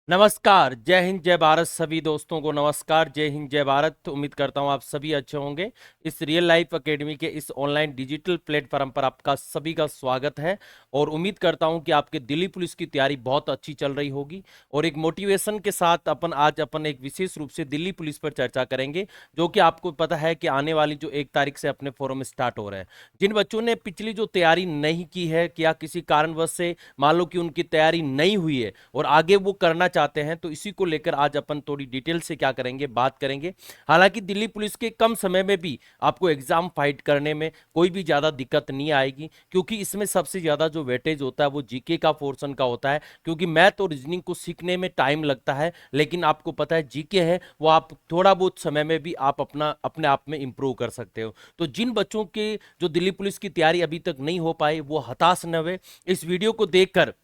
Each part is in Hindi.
नमस्कार, जय हिंद जय भारत सभी दोस्तों को नमस्कार। जय हिंद जय भारत। उम्मीद करता हूँ आप सभी अच्छे होंगे। इस रियल लाइफ एकेडमी के इस ऑनलाइन डिजिटल प्लेटफॉर्म पर आपका सभी का स्वागत है और उम्मीद करता हूँ कि आपके दिल्ली पुलिस की तैयारी बहुत अच्छी चल रही होगी। और एक मोटिवेशन के साथ आज अपन एक विशेष रूप से दिल्ली पुलिस पर चर्चा करेंगे, जो कि आपको पता है कि आने वाली जो 1 तारीख से अपने फोरम स्टार्ट हो रहे हैं। जिन बच्चों ने पिछली जो तैयारी नहीं की है, या किसी कारणवश से मान लो कि उनकी तैयारी नहीं हुई है और आगे वो करना चाहते हैं, तो इसी को लेकर आज अपन थोड़ी डिटेल से क्या करेंगे, बात करेंगे। हालांकि दिल्ली पुलिस के कम समय में भी आपको एग्जाम फाइट करने में कोई भी ज्यादा दिक्कत नहीं आएगी, क्योंकि इसमें सबसे ज्यादा जो वेटेज होता है वो जीके का पोर्शन का होता है। क्योंकि मैथ और रीजनिंग को सीखने में टाइम लगता है, लेकिन आपको पता है जीके है वो आप थोड़ा बहुत समय में भी आप अपने आप में इंप्रूव कर सकते हो। तो जिन बच्चों के जो दिल्ली पुलिस की तैयारी अभी तक नहीं हो पाई, वो हताश न हुए। इस वीडियो को देखकर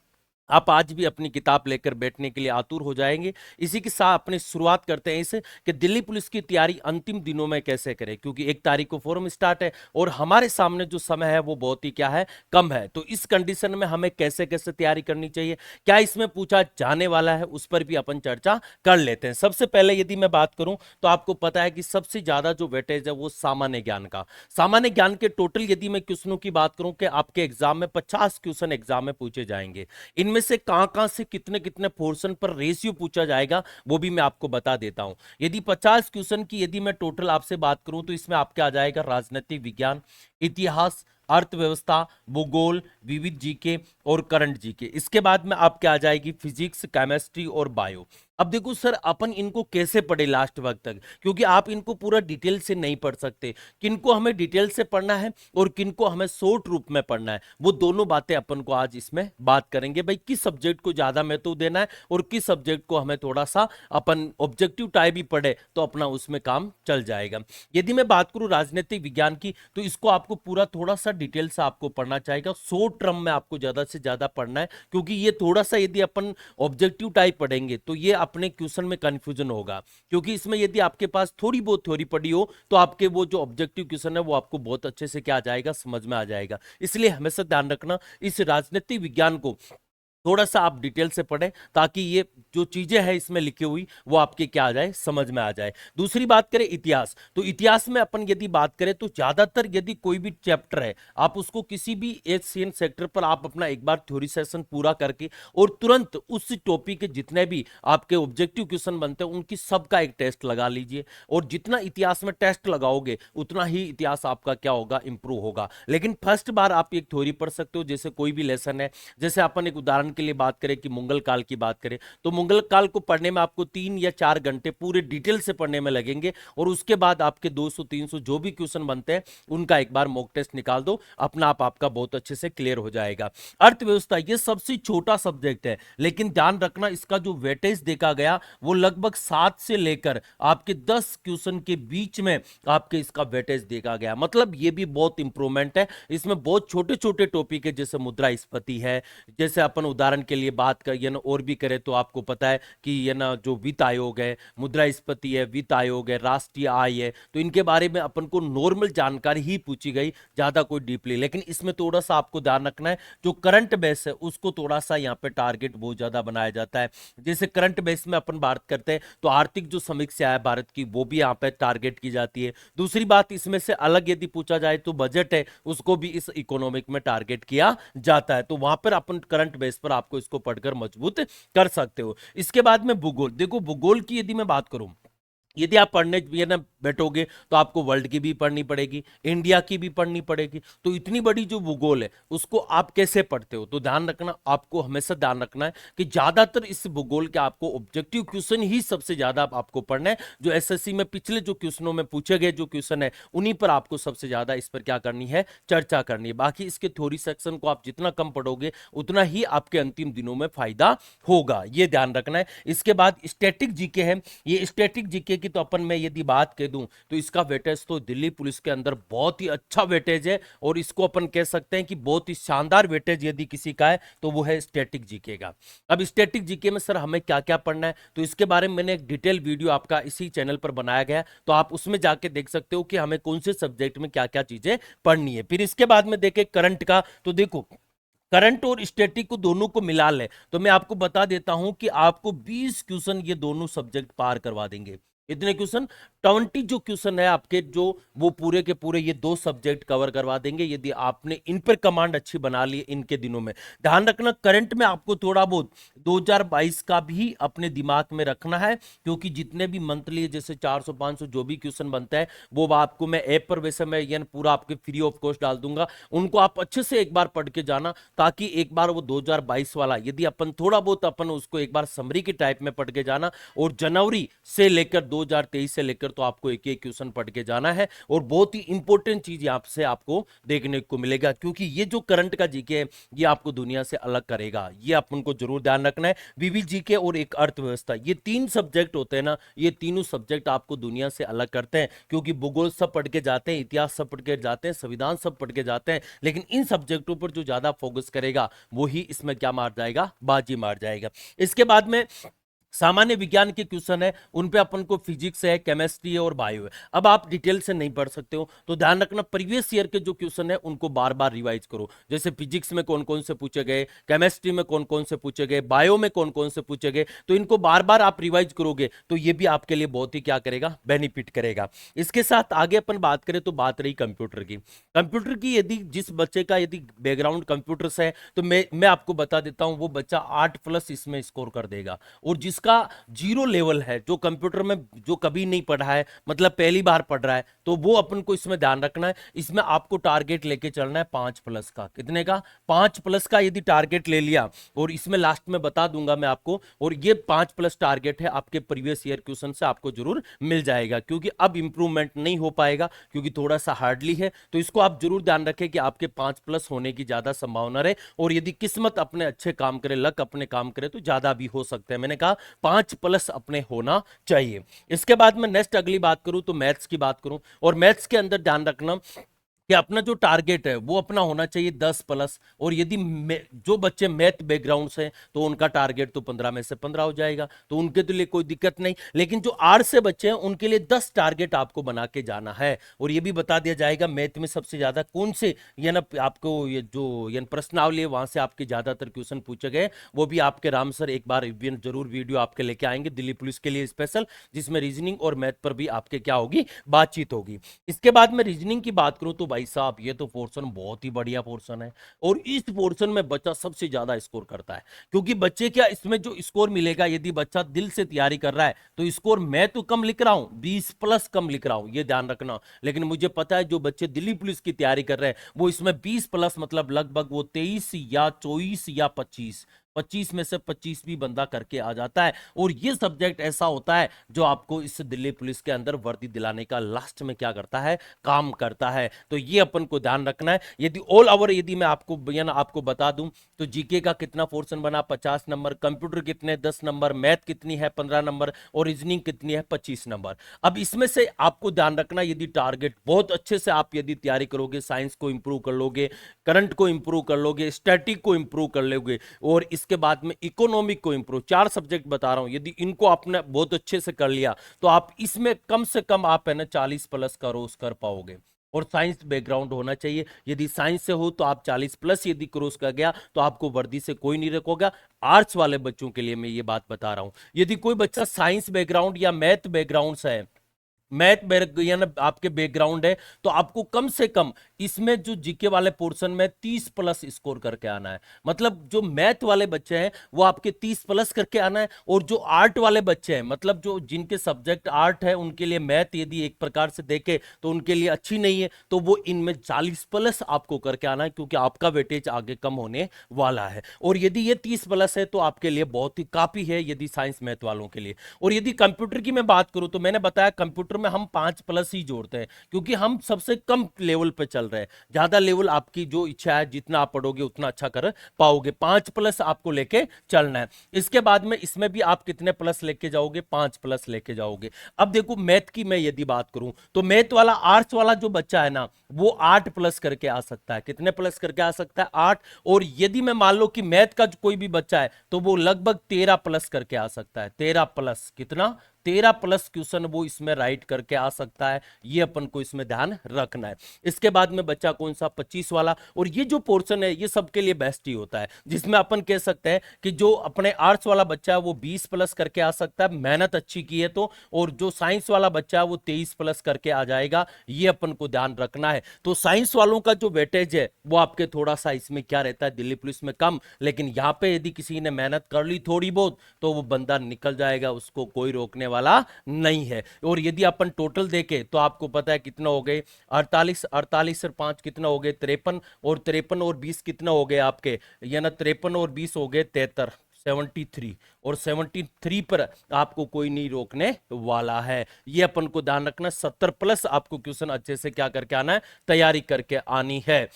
आप आज भी अपनी किताब लेकर बैठने के लिए आतुर हो जाएंगे। इसी के साथ अपनी शुरुआत करते हैं इसे कि दिल्ली पुलिस की तैयारी अंतिम दिनों में कैसे करें, क्योंकि 1 तारीख को फोरम स्टार्ट है और हमारे सामने जो समय है वो बहुत ही क्या है, कम है। तो इस कंडीशन में हमें कैसे कैसे तैयारी करनी चाहिए, क्या इसमें पूछा जाने वाला है, उस पर भी अपन चर्चा कर लेते हैं। सबसे पहले यदि मैं बात करूं तो आपको पता है कि सबसे ज्यादा जो वेटेज है वो सामान्य ज्ञान का। सामान्य ज्ञान के टोटल यदि मैं क्वेश्चनों की बात करूं कि आपके एग्जाम में 50 क्वेश्चन एग्जाम में पूछे जाएंगे। इनमें से कहां से कितने कितने पोर्शन पर रेशियो पूछा जाएगा वो भी मैं आपको बता देता हूं। यदि 50 क्वेश्चन की यदि मैं टोटल आपसे बात करूं तो इसमें आपके आ जाएगा राजनीतिक विज्ञान, इतिहास, अर्थव्यवस्था, भूगोल, विविध जीके और करंट जीके। इसके बाद में आपके आ जाएगी फिजिक्स, केमिस्ट्री और बायो। अब देखो सर, अपन इनको कैसे पढ़े लास्ट वक्त तक, क्योंकि आप इनको पूरा डिटेल से नहीं पढ़ सकते। किनको हमें डिटेल से पढ़ना है और किनको हमें शॉर्ट रूप में पढ़ना है, वो दोनों बातें अपन को आज इसमें बात करेंगे। भाई किस सब्जेक्ट को ज्यादा महत्व देना है और किस सब्जेक्ट को हमें थोड़ा सा अपन ऑब्जेक्टिव टाइप ही पढ़े तो अपना उसमें काम चल जाएगा। यदि मैं बात करूं राजनीतिक विज्ञान की, तो इसको आपको पूरा थोड़ा सा डिटेल से आपको पढ़ना चाहिए। शॉर्ट टर्म में आपको ज्यादा से ज्यादा पढ़ना है, क्योंकि ये थोड़ा सा यदि अपन ऑब्जेक्टिव टाइप पढ़ेंगे तो ये अपने क्वेश्चन में कंफ्यूजन होगा। क्योंकि इसमें यदि आपके पास थोड़ी बहुत थ्योरी पढ़ी हो तो आपके वो जो ऑब्जेक्टिव क्वेश्चन है वो आपको बहुत अच्छे से क्या आ जाएगा, समझ में आ जाएगा। इसलिए हमेशा ध्यान रखना, इस राजनीतिक विज्ञान को थोड़ा सा आप डिटेल से पढ़ें, ताकि ये जो चीजें हैं इसमें लिखी हुई वो आपके क्या आ जाए, समझ में आ जाए। दूसरी बात करें इतिहास, तो इतिहास में अपन यदि बात करें तो ज्यादातर यदि कोई भी चैप्टर है आप उसको किसी भी एशियन सेक्टर पर आप अपना एक बार थ्योरी सेशन पूरा करके और तुरंत उस टॉपिक के जितने भी आपके ऑब्जेक्टिव क्वेश्चन बनते हैं उनकी सबका एक टेस्ट लगा लीजिए। और जितना इतिहास में टेस्ट लगाओगे उतना ही इतिहास आपका क्या होगा, इंप्रूव होगा। लेकिन फर्स्ट बार आप एक थ्योरी पढ़ सकते हो, जैसे कोई भी लेसन है। जैसे अपन एक उदाहरण के लिए बात करें कि मुगल काल की बात करें, तो मुगल काल को पढ़ने में आपको 3 या 4 घंटे पूरे डिटेल से पढ़ने में लगेंगे। और उसके बाद आपके 200-300 जो भी क्वेश्चन बनते हैं उनका एक बार मॉक टेस्ट निकाल दो, अपना आप आपका बहुत अच्छे से क्लियर हो जाएगा। अर्थव्यवस्था ये सबसे छोटा सब्जेक्ट है, लेकिन ध्यान रखना इसका जो वेटेज देखा गया वो लगभग 7 से लेकर आपके 10 क्वेश्चन के बीच में आपके इसका वेटेज देखा गया। मतलब ये भी बहुत इंप्रूवमेंट है। इसमें बहुत छोटे छोटे टॉपिक है, जैसे मुद्रास्फीति है। जैसे अपन उदाहरण के लिए बात करिए ना और भी करें तो आपको पता है कि ये ना जो वित्त आयोग है, मुद्रास्फीति है, वित्त आयोग है, राष्ट्रीय आय है, तो इनके बारे में अपन को नॉर्मल जानकारी ही पूछी गई, ज्यादा कोई डीपली। लेकिन इसमें थोड़ा सा आपको ध्यान रखना है, जो करंट बेस है उसको थोड़ा सा यहाँ पे टारगेट बहुत ज्यादा बनाया जाता है। जैसे करंट बेस में अपन बात करते हैं तो आर्थिक जो समीक्षा है भारत की वो भी यहाँ पे टारगेट की जाती है। दूसरी बात, इसमें से अलग यदि पूछा जाए तो बजट है, उसको भी इस इकोनॉमिक में टारगेट किया जाता है। तो वहां पर अपन करंट बेस पर आपको इसको पढ़कर मजबूत कर सकते हो। इसके बाद में भूगोल, देखो भूगोल की यदि मैं बात करूं, यदि आप पढ़ने ये ना बैठोगे तो आपको वर्ल्ड की भी पढ़नी पड़ेगी, इंडिया की भी पढ़नी पड़ेगी। तो इतनी बड़ी जो भूगोल है उसको आप कैसे पढ़ते हो, तो ध्यान रखना, आपको हमेशा ध्यान रखना है कि ज्यादातर इस भूगोल के आपको ऑब्जेक्टिव क्वेश्चन ही सबसे ज्यादा आपको पढ़ना है। जो एसएससी में पिछले जो क्वेश्चनों में पूछे गए जो क्वेश्चन है उन्हीं पर आपको सबसे ज्यादा इस पर क्या करनी है, चर्चा करनी है। बाकी इसके थ्योरी सेक्शन को आप जितना कम पढ़ोगे उतना ही आपके अंतिम दिनों में फायदा होगा, ये ध्यान रखना है। इसके बाद स्टैटिक जीके है। ये स्टैटिक जीके की तो अपन मैं यदि बात कह दूं तो इसका वेटेज तो दिल्ली पुलिस के अंदर बहुत ही अच्छा वेटेज है, और इसको अपन कह सकते हैं कि बहुत ही शानदार वेटेज यदि किसी का है तो वो है स्टैटिक जीके का। अब स्टैटिक जीके में सर हमें क्या क्या पढ़ना है, तो इसके बारे में मैंने एक डिटेल वीडियो आपका इसी चैनल पर बनाया गया है, तो आप उसमें जाके देख सकते हो कि हमें कौन से सब्जेक्ट में क्या क्या चीजें पढ़नी है। फिर इसके बाद में देखें करंट का, तो देखो करंट और स्टैटिक को दोनों को मिला ले तो मैं आपको बता देता हूं कि आपको 20 क्वेश्चन ये दोनों सब्जेक्ट पार करवा देंगे। इतने क्वेश्चन, 20 जो क्वेश्चन है आपके, जो वो पूरे के पूरे ये दो सब्जेक्ट कवर करवा देंगे यदि आपने इन पर कमांड अच्छी बना ली इनके दिनों में। ध्यान रखना करंट में आपको थोड़ा बहुत 2022 का भी अपने दिमाग में रखना है, क्योंकि जितने भी मंथली जैसे 400 500 जो भी क्वेश्चन बनता है वो आपको मैं ऐप पर वैसे मैं यानी पूरा आपके फ्री ऑफ कॉस्ट डाल दूंगा, उनको आप अच्छे से एक बार पढ़ के जाना, ताकि एक बार वो 2022 वाला यदि अपन थोड़ा बहुत अपन उसको एक बार समरी की टाइप में पढ़ के जाना, और जनवरी से लेकर 2023 से लेकर तो आपको एक एक क्वेश्चन पढ़ के जाना है। और बहुत ही इंपॉर्टेंट चीज यहां से आपको देखने को मिलेगा, क्योंकि ये जो करंट का जीके है ये आपको दुनिया से अलग करेगा, ये अपन को जरूर ध्यान रखना है। विविध जीके और एक अर्थव्यवस्था, ये तीन सब्जेक्ट होते हैं ना, ये तीनों सब्जेक्ट आपको दुनिया से अलग करते हैं, क्योंकि भूगोल सब पढ़ के जाते हैं, इतिहास सब पढ़ के जाते हैं, संविधान सब पढ़ के जाते हैं, लेकिन इन सब्जेक्टों पर जो ज्यादा फोकस करेगा वही इसमें क्या मार जाएगा, बाजी मार जाएगा। इसके बाद में सामान्य विज्ञान के क्वेश्चन है, उन पे अपन को फिजिक्स है, केमिस्ट्री है और बायो है। अब आप डिटेल से नहीं पढ़ सकते हो तो ध्यान रखना प्रीवियस ईयर के जो क्वेश्चन है उनको बार बार रिवाइज करो। जैसे फिजिक्स में कौन कौन से पूछे गए, केमिस्ट्री में कौन कौन से पूछे गए, बायो में कौन कौन से पूछे गए, तो इनको बार बार आप रिवाइज करोगे तो ये भी आपके लिए बहुत ही क्या करेगा, बेनिफिट करेगा। इसके साथ आगे अपन बात करें तो बात रही कंप्यूटर की। कंप्यूटर की यदि जिस बच्चे का यदि बैकग्राउंड कंप्यूटर से है तो मैं आपको बता देता हूं वो बच्चा 8+ इसमें स्कोर कर देगा। और जिसका जीरो लेवल है, जो कंप्यूटर में जो कभी नहीं पढ़ा है, मतलब पहली बार पढ़ रहा है, तो वो अपन को इसमें ध्यान रखना है। इसमें आपको टारगेट लेके चलना है 5+ का। कितने का, 5+ का यदि टारगेट ले लिया, और इसमें लास्ट में बता दूंगा मैं आपको, और ये 5+ टारगेट है आपके प्रीवियस ईयर क्वेश्चन से आपको जरूर मिल जाएगा, क्योंकि अब इंप्रूवमेंट नहीं हो पाएगा क्योंकि थोड़ा सा हार्डली है। तो इसको आप जरूर ध्यान रखें कि आपके 5+ होने की ज्यादा संभावना रहे, और यदि किस्मत अपने अच्छे काम करे, लक अपने काम करे, तो ज्यादा भी हो सकते हैं। मैंने कहा 5+ अपने होना चाहिए। इसके बाद में नेक्स्ट अगली बात करूं तो मैथ्स की बात करूं, और मैथ्स के अंदर ध्यान रखना कि अपना जो टारगेट है वो अपना होना चाहिए 10+। और यदि जो बच्चे मैथ बैकग्राउंड से हैं तो उनका टारगेट तो 15 में से 15 हो जाएगा, तो उनके तो लिए कोई दिक्कत नहीं। लेकिन जो आर्ट्स से बच्चे हैं उनके लिए 10 टारगेट आपको बना के जाना है। और ये भी बता दिया जाएगा मैथ में सबसे ज्यादा कौन से ये ना आपको ये जो ये प्रश्नावली है वहां से आपके ज्यादातर क्वेश्चन पूछे गए, वो भी आपके राम सर एक बार जरूर वीडियो आपके लेके आएंगे दिल्ली पुलिस के लिए स्पेशल, जिसमें रीजनिंग और मैथ पर भी आपके क्या होगी, बातचीत होगी। इसके बाद में रीजनिंग की बात करूं तो भाई साहब ये तो पोर्शन बहुत ही बढ़िया पोर्शन है, और इस पोर्शन में बच्चा सबसे ज्यादा स्कोर करता है। क्योंकि बच्चे क्या इसमें जो स्कोर मिलेगा, यदि बच्चा दिल से तैयारी कर रहा है तो स्कोर मैं तो कम लिख रहा हूं, 20+ कम लिख रहा हूं, ये ध्यान रखना। लेकिन मुझे पता है जो बच्चे दिल्ली पुलिस की तैयारी कर रहे हैं वो इसमें 20+ मतलब लगभग वो 23 या 24 या 25 में से 25 भी बंदा करके आ जाता है। और ये सब्जेक्ट ऐसा होता है जो आपको इस दिल्ली पुलिस के अंदर वर्दी दिलाने का लास्ट में क्या करता है, काम करता है। तो ये अपन को ध्यान रखना है। यदि ऑल ओवर यदि मैं आपको बता दूं तो जीके का कितना पोर्शन बना, 50 नंबर, कंप्यूटर कितने 10 नंबर, मैथ कितनी है 15 नंबर, और रीजनिंग कितनी है 25 नंबर। अब इसमें से आपको ध्यान रखना यदि टारगेट बहुत अच्छे से आप यदि तैयारी करोगे, साइंस को इंप्रूव कर लोगे, करंट को इंप्रूव कर लोगे, स्टैटिक को इंप्रूव कर लोगे, और इसके बाद में इकोनॉमिक को इंप्रूव, 4 सब्जेक्ट बता रहा हूं, यदि इनको आपने बहुत अच्छे से कर लिया तो आप इसमें कम से कम आप है ना 40+ का रोज कर पाओगे। और साइंस बैकग्राउंड होना चाहिए, यदि साइंस से हो तो आप 40+ यदि क्रॉस कर गया तो आपको वर्दी से कोई नहीं रोकेगा। आर्ट्स वाले बच्चों के लिए मैं ये बात बता रहा हूं, यदि कोई बच्चा साइंस बैकग्राउंड या मैथ बैकग्राउंड से है, मैथ यानी आपके बैकग्राउंड है, तो आपको कम से कम इसमें जो जीके वाले पोर्शन में 30+ स्कोर करके आना है। मतलब जो मैथ वाले बच्चे हैं वो आपके 30+ करके आना है, और जो आर्ट वाले बच्चे हैं, मतलब जो जिनके सब्जेक्ट आर्ट है उनके लिए मैथ यदि एक प्रकार से देखे तो उनके लिए अच्छी नहीं है, तो वो इनमें 40+ आपको करके आना है, क्योंकि आपका वेटेज आगे कम होने वाला है। और यदि ये 30+ है तो आपके लिए बहुत ही काफी है यदि साइंस मैथ वालों के लिए। और यदि कंप्यूटर की मैं बात करूं तो मैंने बताया कंप्यूटर में हम 5+ ही जोड़ते हैं, क्योंकि हम सबसे कम लेवल पे चल रहे हैं। ज्यादा लेवल आपकी जो इच्छा है, जितना आप पढ़ोगे उतना अच्छा कर पाओगे, 5+ आपको लेके चलना है। इसके बाद में इसमें भी आप कितने प्लस लेके जाओगे, 5+ लेके जाओगे। अब देखो मैथ की मैं यदि बात करूं तो मैथ वाला आर्ट्स वाला जो बच्चा है ना वो 8+ करके आ सकता है। कितने प्लस करके आ सकता है, 8। और यदि मैं मान लो कि मैथ का कोई भी बच्चा है तो वो लगभग 13+ करके आ सकता है। 13+, कितना, 13 प्लस क्वेश्चन वो इसमें राइट करके आ सकता है, ये अपन को इसमें ध्यान रखना है। इसके बाद में बच्चा कौन सा 25 वाला, और ये जो पोर्शन है ये सबके लिए बेस्ट ही होता है, जिसमें अपन कह सकते हैं कि जो अपने आर्ट्स वाला बच्चा है वो 20 प्लस करके आ सकता है, मेहनत अच्छी की है तो, और जो साइंस वाला बच्चा है वो 23 प्लस करके आ जाएगा, ये अपन को ध्यान रखना है। तो साइंस वालों का जो वेटेज है वो आपके थोड़ा सा इसमें क्या रहता है, दिल्ली पुलिस में कम, लेकिन यहां पे यदि किसी ने मेहनत कर ली थोड़ी बहुत तो वो बंदा निकल जाएगा, उसको कोई रोकने वाला नहीं है। और यदि अपन टोटल देखें तो आपको पता है कितना हो गए, 48, 48 और 5 कितना हो गए 53, और 53 और 20 कितना हो गए आपके, या ना 53 और 20 हो गए 73, 73, और 73 पर आपको कोई नहीं रोकने वाला है, ये अपन को ध्यान रखना। 70 प्लस आपको क्वेश्चन अच्छे से क्या करके आना है, तैयारी करके आनी है।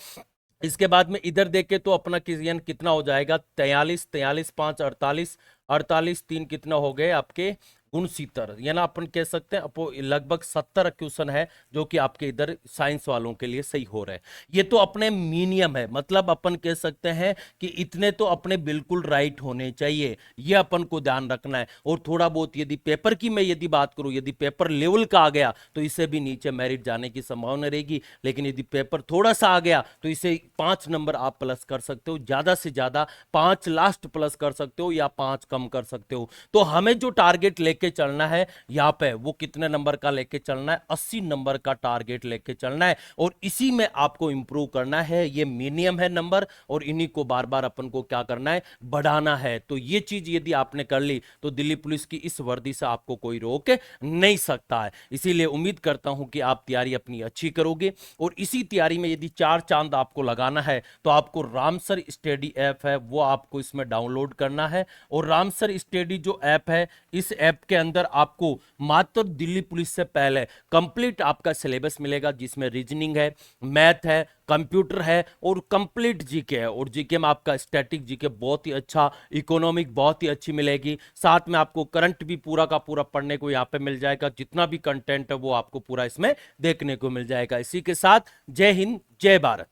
इसके बाद में इधर देखे तो अपना कितना हो जाएगा, 43, 43 5 48, 48 3 कितना हो गए आपके 69, या ना अपन कह सकते हैं अपो लगभग 70 क्वेश्चन है जो कि आपके इधर साइंस वालों के लिए सही हो रहे हैं। ये तो अपने मिनिमम है, मतलब अपन कह सकते हैं कि इतने तो अपने बिल्कुल राइट होने चाहिए, ये अपन को ध्यान रखना है। और थोड़ा बहुत यदि पेपर की मैं यदि बात करूं, यदि पेपर लेवल का आ गया तो इसे भी नीचे मेरिट जाने की संभावना रहेगी, लेकिन यदि पेपर थोड़ा सा आ गया तो इसे 5 नंबर आप प्लस कर सकते हो, ज्यादा से ज्यादा 5 लास्ट प्लस कर सकते हो या 5 कम कर सकते हो। तो हमें जो टारगेट लेके चलना है यहां पे वो कितने नंबर का लेके चलना है, 80 नंबर का टारगेट लेके चलना है, और इसी में आपको इंप्रूव करना है। ये मिनिमम है नंबर, और इन्हीं को बार बार अपन को क्या करना है, बढ़ाना है। तो ये चीज यदि आपने कर ली तो दिल्ली पुलिस की इस वर्दी से आपको कोई रोक नहीं सकता है। इसीलिए उम्मीद करता हूं कि आप तैयारी अपनी अच्छी करोगे, और इसी तैयारी में यदि 4 चांद आपको लगाना है तो आपको रामसर स्टडी ऐप है वो आपको इसमें डाउनलोड करना है। और रामसर स्टडी जो ऐप है, इस ऐप के अंदर आपको मात्र दिल्ली पुलिस से पहले कंप्लीट आपका सिलेबस मिलेगा, जिसमें रीजनिंग है, मैथ है, कंप्यूटर है और कंप्लीट जीके है। और जीके में आपका स्टैटिक जीके बहुत ही अच्छा, इकोनॉमिक बहुत ही अच्छी मिलेगी, साथ में आपको करंट भी पूरा का पूरा पढ़ने को यहाँ पे मिल जाएगा, जितना भी कंटेंट है वो आपको पूरा इसमें देखने को मिल जाएगा। इसी के साथ जय हिंद जय भारत।